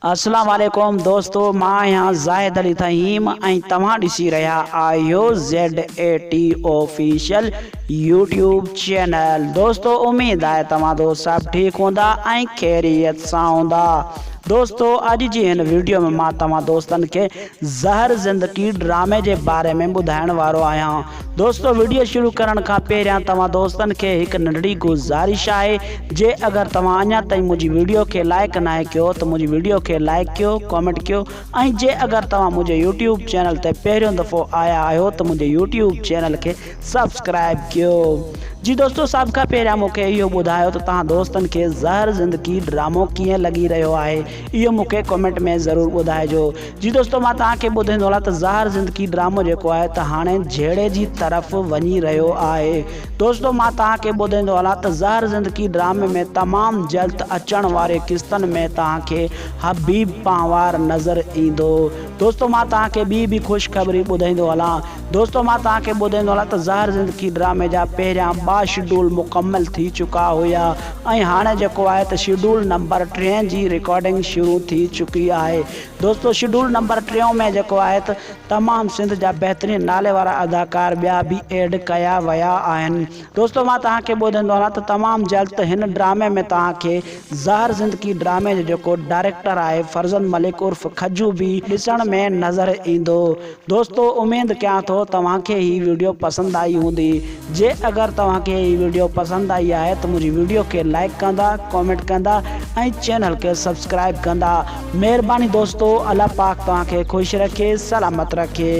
अस्सलाम वालेकुम दोस्तों, मां यहाँ जाहिद अली तहीम ऐं तव्हां ॾिसी रहिया आहियो ZAT ऑफिशियल यूट्यूब चैनल। दोस्तों उम्मीद आहे तव्हां दोस्त सभु ठीकु हूंदा ऐं ख़ैरियत सां हूंदा। दोस्तों अॼु जी हिन वीडियो में मां तव्हां दोस्तनि खे ज़हर ज़िंदगी ड्रामे जे बारे में ॿुधाइण वारो आहियां। दोस्तों वीडियो शुरू करण खां पहिरियां तव्हां दोस्तनि खे हिकु नंढड़ी गुज़ारिश आहे, जे अगरि तव्हां अञा ताईं मुंहिंजी वीडियो खे लाइक न कयो त मुंहिंजी वीडियो खे लाइक कयो, कमेंट कयो ऐं जे अगरि तव्हां मुंहिंजे यूट्यूब चैनल ते पहिरियों दफ़ो आया आहियो त मुंहिंजे यूट्यूब चैनल खे सब्सक्राइब कयो। जी दोस्तों, सभ खां पहिरियां मूंखे इहो ॿुधायो त तव्हां दोस्तनि खे ज़हर ज़िंदगी ड्रामो कीअं लॻी रहियो आहे, इहो मूंखे कमेंट में ज़रूरु ॿुधाइजो। जी दोस्तों, मां तव्हांखे ॿुधाईंदो हलां त ज़हर ज़िंदगी ड्रामो जेको आहे त हाणे जहिड़े जी तरफ़ वञी रहियो आहे। दोस्तों मां तव्हांखे ॿुधाईंदो हलां त ज़हर ज़िंदगी ड्रामे में तमामु जल्द अचण वारे किस्तनि में तव्हांखे हबीब पांवार नज़र ईंदो। दोस्तों मां तव्हांखे ॿी बि ख़ुशख़बरी ॿुधाईंदो हलां। दोस्तों मां तव्हांखे ॿुधाईंदो हलां त ज़हर ज़िंदगी ड्रामे जा पहिरियां 2 शेड्यूल मुकम्मल थी चुका हुया ऐं हाणे जेको आहे त शेड्यूल नंबर 3 जी रिकॉर्डिंग शुरू थी चुकी आहे। दोस्तों शेड्यूल नंबर 3 में जेको आहे त तमामु सिंध जा बहितरीन नाले वारा अदाकार ॿिया बि ऐड कया विया आहिनि। दोस्तों मां तव्हांखे ॿुधाईंदो हलां त तमामु जल्द हिन ड्रामे में तव्हांखे ज़हर ज़िंदगी ड्रामे जो जेको डायरेक्टर आहे फरज़न मलिक उर्फ़ खजू बि ॾिसण में नज़र ईंदो। दोस्तों उम्मीद कयां थो तव्हांखे ही वीडियो पसंदि आई हूंदी। जे अगरि तव्हांखे ही वीडियो पसंदि आई आहे त मुंहिंजी वीडियो खे लाइक कंदा, कमेंट कंदा ऐं चैनल खे सब्सक्राइब कंदा। महिरबानी दोस्तों, अल्लाह पाक तव्हांखे ख़ुशि रखे, सलामत रखे।